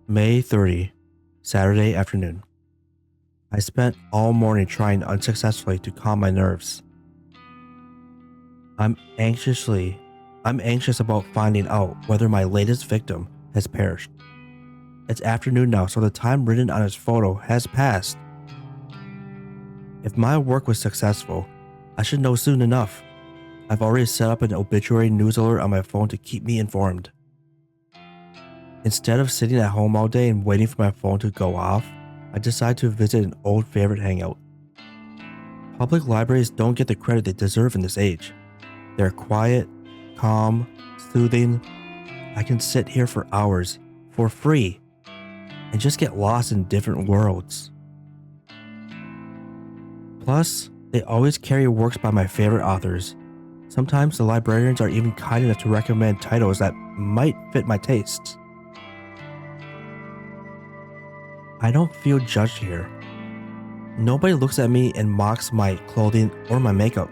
May 30, Saturday afternoon. I spent all morning trying unsuccessfully to calm my nerves. I'm anxious about finding out whether my latest victim has perished. It's afternoon now, so the time written on his photo has passed. If my work was successful, I should know soon enough. I've already set up an obituary news alert on my phone to keep me informed. Instead of sitting at home all day and waiting for my phone to go off, I decide to visit an old favorite hangout. Public libraries don't get the credit they deserve in this age. They're quiet, calm, soothing. I can sit here for hours, for free, and just get lost in different worlds. Plus, they always carry works by my favorite authors. Sometimes the librarians are even kind enough to recommend titles that might fit my tastes. I don't feel judged here. Nobody looks at me and mocks my clothing or my makeup.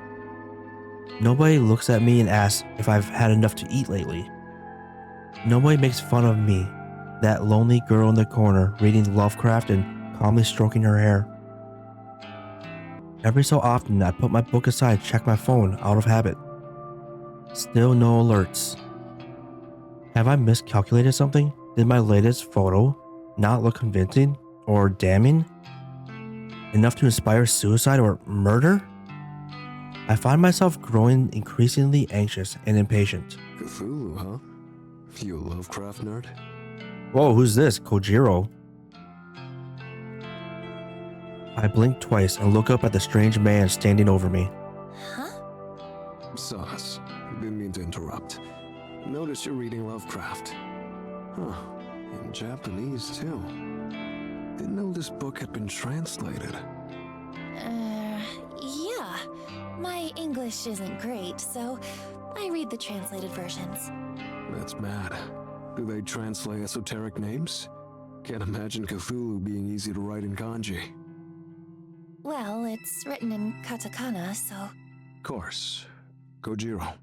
Nobody looks at me and asks if I've had enough to eat lately. Nobody makes fun of me, that lonely girl in the corner reading Lovecraft and calmly stroking her hair. Every so often, I put my book aside and check my phone out of habit. Still no alerts. Have I miscalculated something? Did my latest photo not look convincing or damning enough to inspire suicide or murder? I find myself growing increasingly anxious and impatient. Cthulhu, huh? You a Lovecraft nerd? Whoa, who's this? Kojiro? I blink twice and look up at the strange man standing over me. Huh? So, Notice you're reading Lovecraft. Huh. In Japanese, too. Didn't know this book had been translated. Yeah. My English isn't great, so I read the translated versions. That's mad. Do they translate esoteric names? Can't imagine Cthulhu being easy to write in kanji. Well, it's written in katakana, so... Course. Kojiro.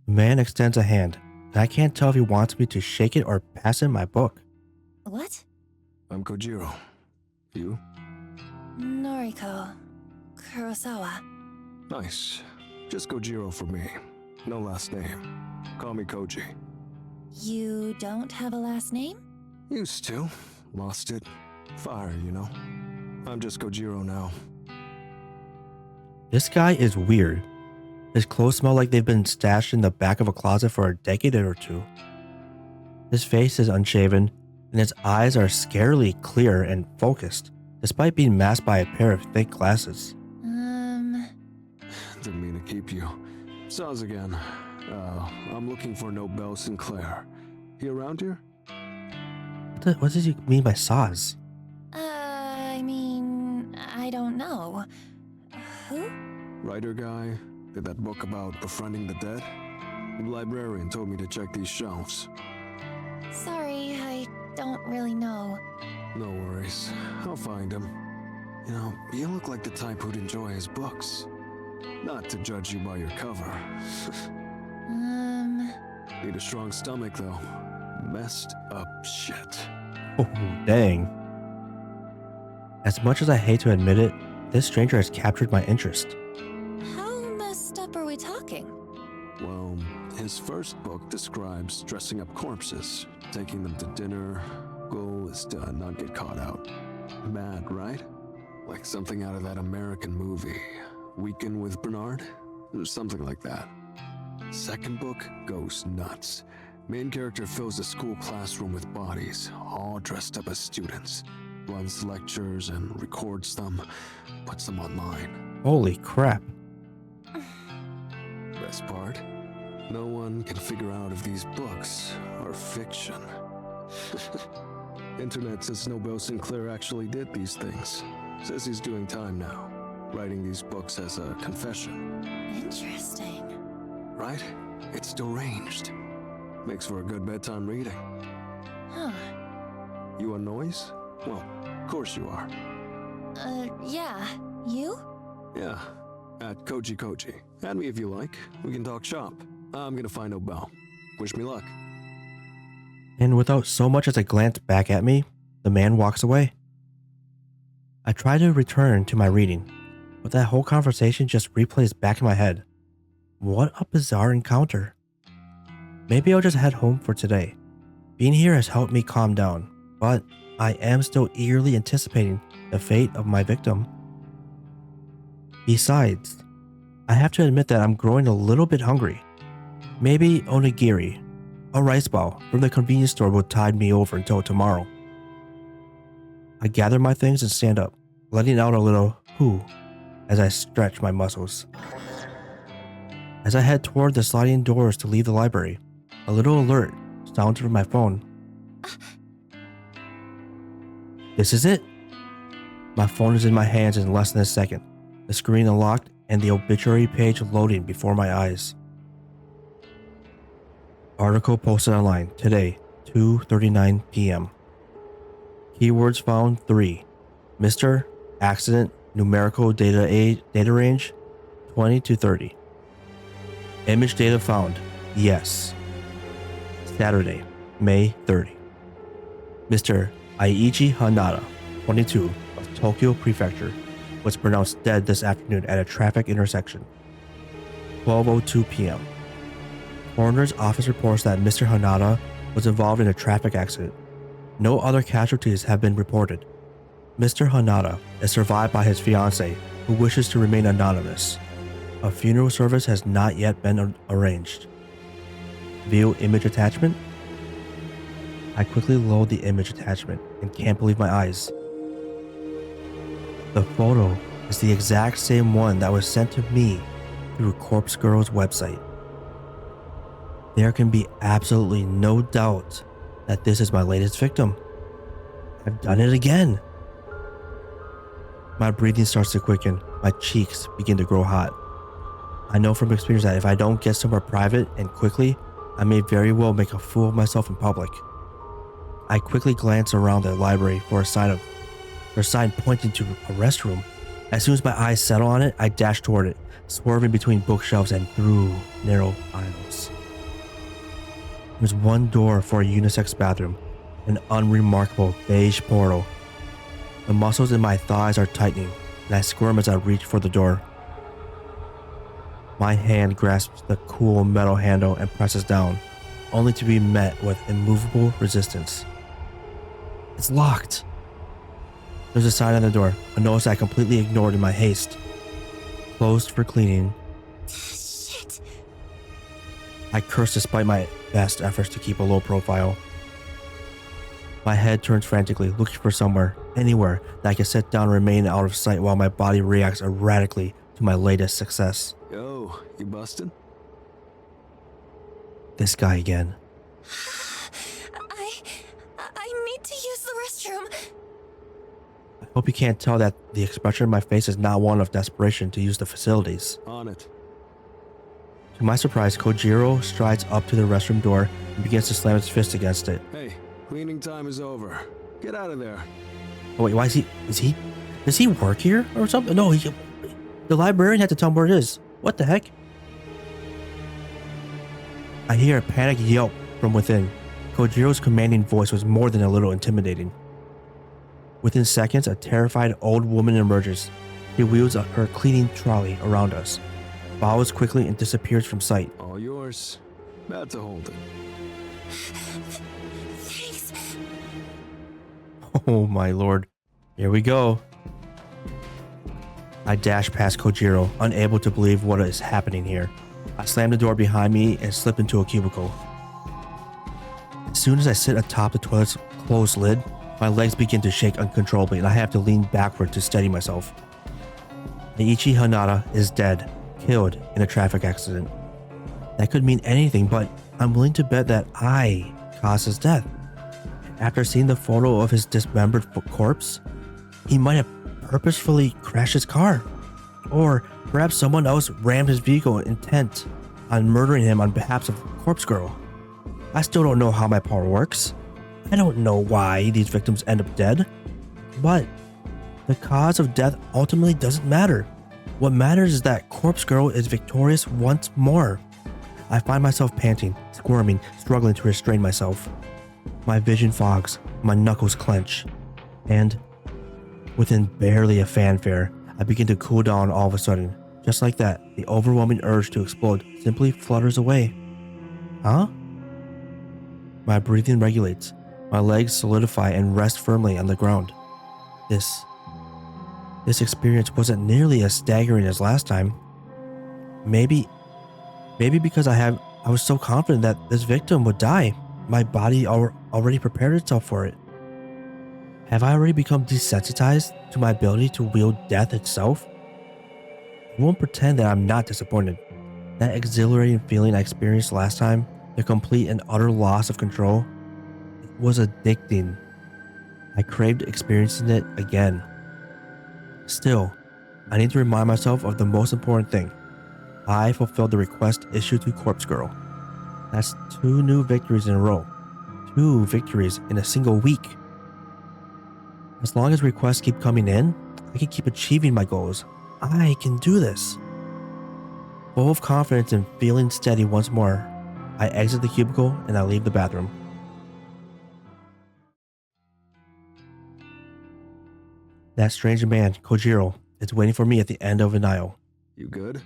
The man extends a hand, and I can't tell if he wants me to shake it or pass him my book. What? I'm Kojiro. You? Noriko. Kurosawa. Nice. Just Kojiro for me. No last name. Call me Koji. You don't have a last name? Used to. Lost it. Fire, you know. I'm just Kojiro now. This guy is weird. His clothes smell like they've been stashed in the back of a closet for a decade or two. His face is unshaven, and his eyes are scarily clear and focused, despite being masked by a pair of thick glasses. Didn't mean to keep you. Saz again. I'm looking for Nobel Sinclair. He around here? What does he mean by Saz? I mean, I don't know. Who? Writer guy? Did that book about befriending the dead? The librarian told me to check these shelves. Sorry, I don't really know. No worries. I'll find him. You know, you look like the type who'd enjoy his books. Not to judge you by your cover. Need a strong stomach, though. Messed up shit. Oh, dang. As much as I hate to admit it, this stranger has captured my interest. How messed up are we talking? Well, his first book describes dressing up corpses, taking them to dinner. Goal is to not get caught out. Mad, right? Like something out of that American movie, Weekend with Bernard? Or something like that. Second book goes nuts. Main character fills a school classroom with bodies, all dressed up as students. Runs lectures and records them, puts them online. Holy crap. Best part? No one can figure out if these books are fiction. Internet says Nobel Sinclair actually did these things. Says he's doing time now, writing these books as a confession. Interesting. Right? It's deranged. Makes for a good bedtime reading. Huh. You want noise? Well, of course you are. Yeah. You? Yeah, at Koji Koji. Add me if you like. We can talk shop. I'm gonna find Nobel. Wish me luck. And without so much as a glance back at me, the man walks away. I try to return to my reading, but that whole conversation just replays back in my head. What a bizarre encounter. Maybe I'll just head home for today. Being here has helped me calm down, but I am still eagerly anticipating the fate of my victim. Besides, I have to admit that I'm growing a little bit hungry. Maybe onigiri, a rice ball from the convenience store will tide me over until tomorrow. I gather my things and stand up, letting out a little "hoo" as I stretch my muscles. As I head toward the sliding doors to leave the library, a little alert sounds from my phone. This is it. My phone is in my hands in less than a second, the screen unlocked and the obituary page loading before my eyes. Article posted online today, 2:39 p.m. Keywords found 3. Mr. Accident numerical data range 20 to 30. Image data found. Yes. Saturday, May 30. Mr. Aiichi Hanada, 22, of Tokyo Prefecture, was pronounced dead this afternoon at a traffic intersection. 12:02 p.m. Coroner's office reports that Mr. Hanada was involved in a traffic accident. No other casualties have been reported. Mr. Hanada is survived by his fiancée, who wishes to remain anonymous. A funeral service has not yet been arranged. View image attachment? I quickly load the image attachment and can't believe my eyes. The photo is the exact same one that was sent to me through Corpse Girl's website. There can be absolutely no doubt that this is my latest victim. I've done it again. My breathing starts to quicken. My cheeks begin to grow hot. I know from experience that if I don't get somewhere private and quickly, I may very well make a fool of myself in public. I quickly glance around the library for a sign pointing to a restroom. As soon as my eyes settle on it, I dash toward it, swerving between bookshelves and through narrow aisles. There's one door for a unisex bathroom, an unremarkable beige portal. The muscles in my thighs are tightening, and I squirm as I reach for the door. My hand grasps the cool metal handle and presses down, only to be met with immovable resistance. It's locked. There's a sign on the door, a notice I completely ignored in my haste. Closed for cleaning. Shit. I curse despite my best efforts to keep a low profile. My head turns frantically, looking for somewhere, anywhere, that I can sit down and remain out of sight while my body reacts erratically to my latest success. Yo, you busted? This guy again. I need to use the restroom. I hope you can't tell that the expression on my face is not one of desperation to use the facilities. On it. To my surprise, Kojiro strides up to the restroom door and begins to slam his fist against it. Hey, cleaning time is over. Get out of there. Oh wait, why does he work here or something? No, the librarian had to tell him where it is. What the heck? I hear a panicked yelp from within. Kojiro's commanding voice was more than a little intimidating. Within seconds, a terrified old woman emerges. She wheels her cleaning trolley around us, follows quickly and disappears from sight. All yours. About to hold it. Thanks. Oh my lord. Here we go. I dash past Kojiro, unable to believe what is happening here. I slam the door behind me and slip into a cubicle. As soon as I sit atop the toilet's closed lid, my legs begin to shake uncontrollably and I have to lean backward to steady myself. Eiichi Hanada is dead, killed in a traffic accident. That could mean anything, but I'm willing to bet that I caused his death. After seeing the photo of his dismembered corpse, he might have purposefully crashed his car. Or perhaps someone else rammed his vehicle intent on murdering him on behalf of Corpse Girl. I still don't know how my power works. I don't know why these victims end up dead. But the cause of death ultimately doesn't matter. What matters is that Corpse Girl is victorious once more. I find myself panting, squirming, struggling to restrain myself. My vision fogs, my knuckles clench, and within barely a fanfare, I begin to cool down all of a sudden. Just like that, the overwhelming urge to explode simply flutters away. Huh? My breathing regulates. My legs solidify and rest firmly on the ground. This experience wasn't nearly as staggering as last time. Maybe because I was so confident that this victim would die. My body already prepared itself for it. Have I already become desensitized to my ability to wield death itself? I won't pretend that I'm not disappointed. That exhilarating feeling I experienced last time, the complete and utter loss of control, it was addicting. I craved experiencing it again. Still, I need to remind myself of the most important thing. I fulfilled the request issued to Corpse Girl. That's 2 new victories in a row. 2 victories in a single week. As long as requests keep coming in, I can keep achieving my goals. I can do this. Full of confidence and feeling steady once more, I exit the cubicle and I leave the bathroom. That strange man, Kojiro, is waiting for me at the end of an aisle. You good?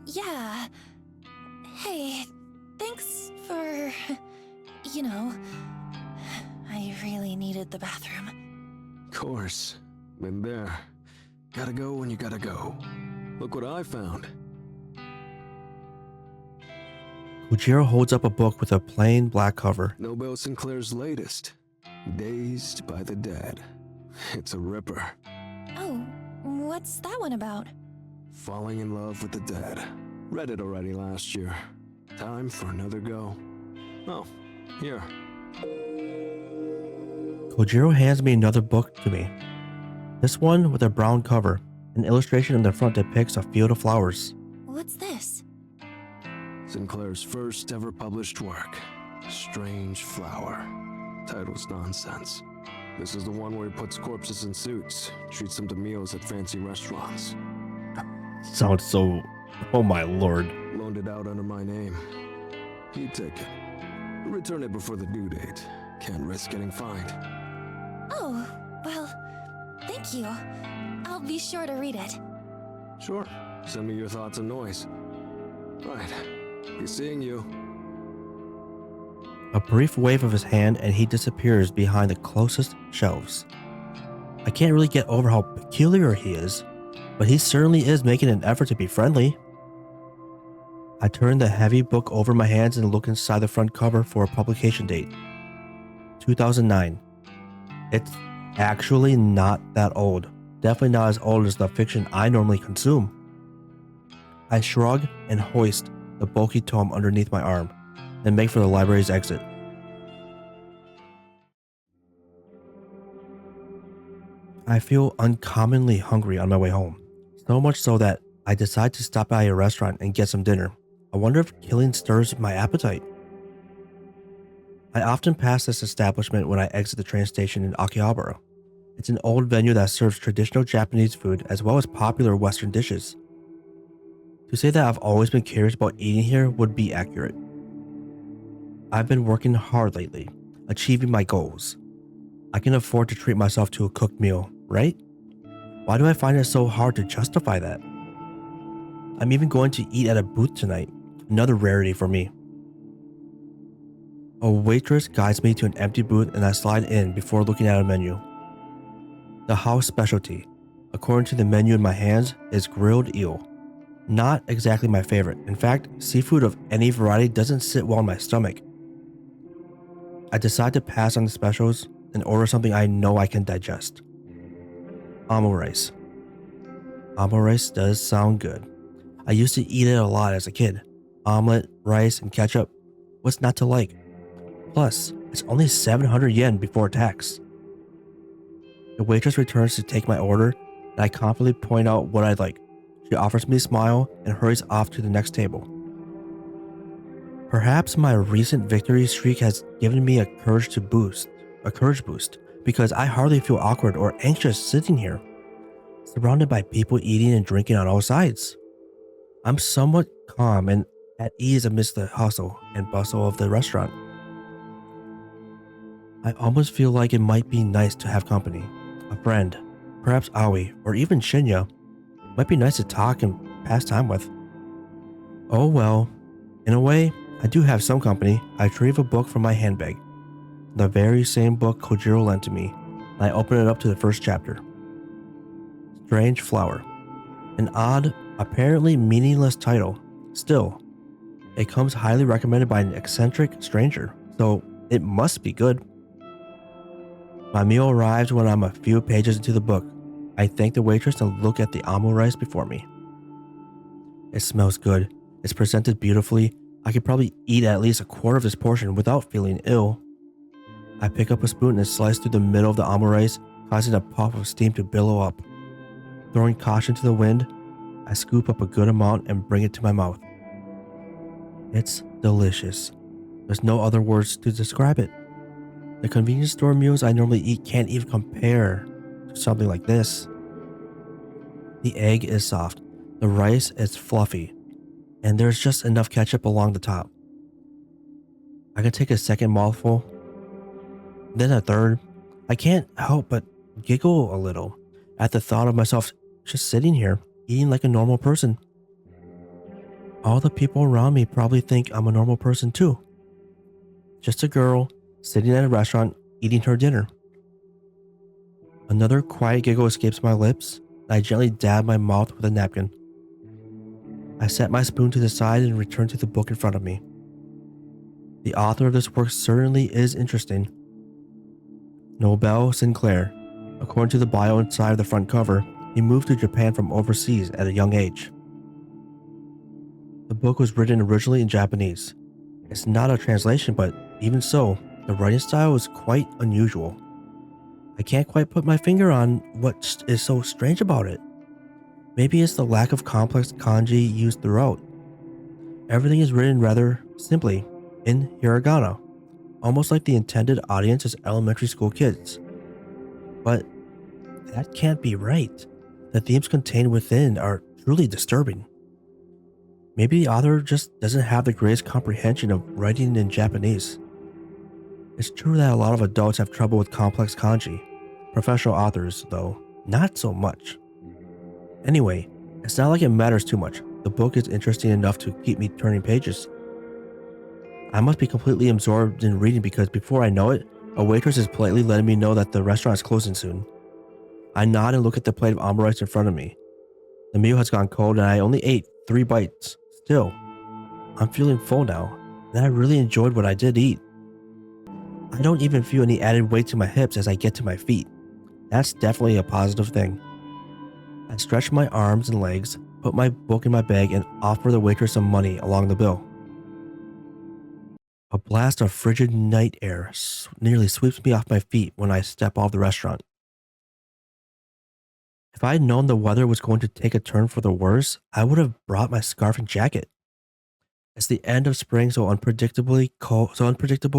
Yeah. Hey, thanks for, I really needed the bathroom. Course. Been there. Gotta go when you gotta go. Look what I found. Kojiro holds up a book with a plain black cover. Nobel Sinclair's latest. Dazed by the Dead. It's a ripper. Oh, what's that one about? Falling in love with the dead. Read it already last year. Time for another go. Oh, here. Kojiro hands me another book to me. This one with a brown cover. An illustration in the front depicts a field of flowers. What's this? Sinclair's first ever published work, Strange Flower. Title's nonsense. This is the one where he puts corpses in suits, treats them to meals at fancy restaurants. Sounds so... oh my lord. Loaned it out under my name. You take it. Return it before the due date. Can't risk getting fined. Oh, well, thank you. I'll be sure to read it. Sure. Send me your thoughts and noise. Right. Be seeing you. A brief wave of his hand and he disappears behind the closest shelves. I can't really get over how peculiar he is, but he certainly is making an effort to be friendly. I turn the heavy book over my hands and look inside the front cover for a publication date. 2009. It's actually not that old. Definitely not as old as the fiction I normally consume. I shrug and hoist the bulky tome underneath my arm and make for the library's exit. I feel uncommonly hungry on my way home, so much so that I decide to stop by a restaurant and get some dinner. I wonder if killing stirs my appetite. I often pass this establishment when I exit the train station in Akihabara. It's an old venue that serves traditional Japanese food as well as popular Western dishes. To say that I've always been curious about eating here would be accurate. I've been working hard lately, achieving my goals. I can afford to treat myself to a cooked meal, right? Why do I find it so hard to justify that? I'm even going to eat at a booth tonight, another rarity for me. A waitress guides me to an empty booth and I slide in before looking at a menu. The house specialty, according to the menu in my hands, is grilled eel. Not exactly my favorite. In fact, seafood of any variety doesn't sit well in my stomach. I decide to pass on the specials and order something I know I can digest. Amo rice. Amo rice does sound good. I used to eat it a lot as a kid. Omelet, rice, and ketchup. What's not to like? Plus, it's only 700 yen before tax. The waitress returns to take my order, and I confidently point out what I'd like. She offers me a smile and hurries off to the next table. Perhaps my recent victory streak has given me a courage boost, because I hardly feel awkward or anxious sitting here, surrounded by people eating and drinking on all sides. I'm somewhat calm and at ease amidst the hustle and bustle of the restaurant. I almost feel like it might be nice to have company. A friend, perhaps Aoi, or even Shinya, might be nice to talk and pass time with. Oh well, in a way, I do have some company. I retrieve a book from my handbag. The very same book Kojiro lent to me, and I open it up to the first chapter. Strange Flower. An odd, apparently meaningless title. Still, it comes highly recommended by an eccentric stranger, so it must be good. My meal arrives when I'm a few pages into the book. I thank the waitress and look at the amo rice before me. It smells good. It's presented beautifully. I could probably eat at least a quarter of this portion without feeling ill. I pick up a spoon and slice through the middle of the amo rice, causing a puff of steam to billow up. Throwing caution to the wind, I scoop up a good amount and bring it to my mouth. It's delicious. There's no other words to describe it. The convenience store meals I normally eat can't even compare to something like this. The egg is soft, the rice is fluffy, and there's just enough ketchup along the top. I can take a second mouthful, then a third. I can't help but giggle a little at the thought of myself just sitting here, eating like a normal person. All the people around me probably think I'm a normal person too. Just a girl sitting at a restaurant eating her dinner. Another quiet giggle escapes my lips, and I gently dab my mouth with a napkin. I set my spoon to the side and return to the book in front of me. The author of this work certainly is interesting. Nobel Sinclair. According to the bio inside of the front cover, he moved to Japan from overseas at a young age. The The book was written originally in Japanese. It's not a translation, but even so, the writing style is quite unusual. I can't quite put my finger on what is so strange about it. Maybe it's the lack of complex kanji used throughout. Everything is written rather simply, in hiragana, almost like the intended audience is elementary school kids. But that can't be right. The themes contained within are truly disturbing. Maybe the author just doesn't have the greatest comprehension of writing in Japanese. It's true that a lot of adults have trouble with complex kanji. Professional authors, though, not so much. Anyway, it's not like it matters too much. The book is interesting enough to keep me turning pages. I must be completely absorbed in reading because before I know it, a waitress is politely letting me know that the restaurant is closing soon. I nod and look at the plate of omelets in front of me. The meal has gone cold and I only ate 3 bites. Still, I'm feeling full now, and I really enjoyed what I did eat. I don't even feel any added weight to my hips as I get to my feet. That's definitely a positive thing. I stretch my arms and legs, put my book in my bag, and offer the waitress some money along the bill. A blast of frigid night air nearly sweeps me off my feet when I step off the restaurant. If I had known the weather was going to take a turn for the worse, I would have brought my scarf and jacket. It's the end of spring, so unpredictable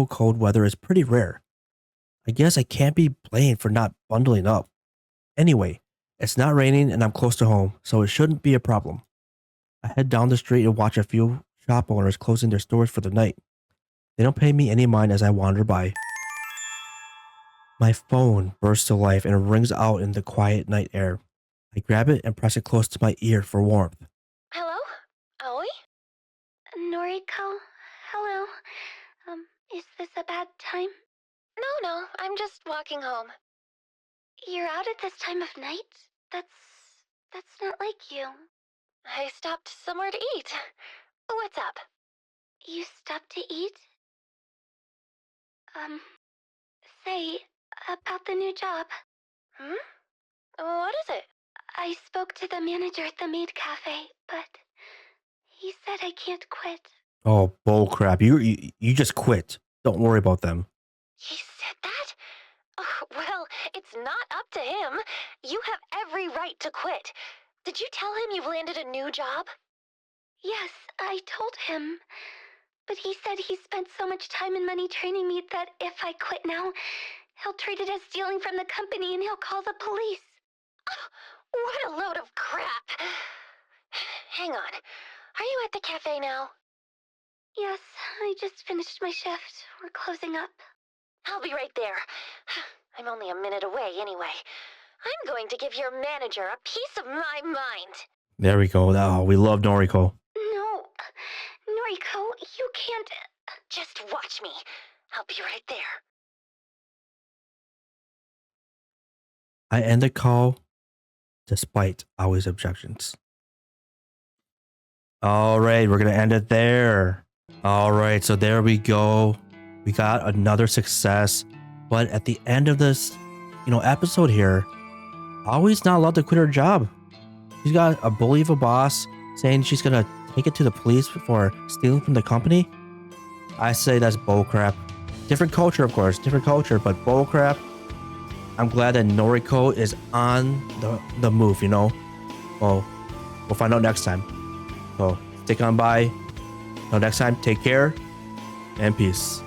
cold weather is pretty rare. I guess I can't be blamed for not bundling up. Anyway, it's not raining and I'm close to home, so it shouldn't be a problem. I head down the street and watch a few shop owners closing their stores for the night. They don't pay me any mind as I wander by. My phone bursts to life and rings out in the quiet night air. I grab it and press it close to my ear for warmth. Hello? Aoi? Noriko? Hello? Is this a bad time? No, I'm just walking home. You're out at this time of night? That's not like you. I stopped somewhere to eat. What's up? You stopped to eat? Say, about the new job. What is it? I spoke to the manager at the maid cafe, but he said I can't quit. Oh, bullcrap. You just quit. Don't worry about them. He said that? Oh, well, it's not up to him. You have every right to quit. Did you tell him you've landed a new job? Yes, I told him. But he said he spent so much time and money training me that if I quit now, he'll treat it as stealing from the company and he'll call the police. What a load of crap! Hang on. Are you at the cafe now? Yes, I just finished my shift. We're closing up. I'll be right there. I'm only a minute away anyway. I'm going to give your manager a piece of my mind. There we go. Oh, we love Noriko. No. Noriko, you can't... Just watch me. I'll be right there. I end the call despite Aoi's objections. All right, we're going to end it there. All right, so there we go. We got another success. But at the end of this, episode here, Aoi's not allowed to quit her job. She's got a bully of a boss saying she's going to take it to the police for stealing from the company. I say that's bullcrap. Different culture, of course, but bullcrap. I'm glad that Noriko is on the move, Well, we'll find out next time. So stick on by. Until next time, take care and peace.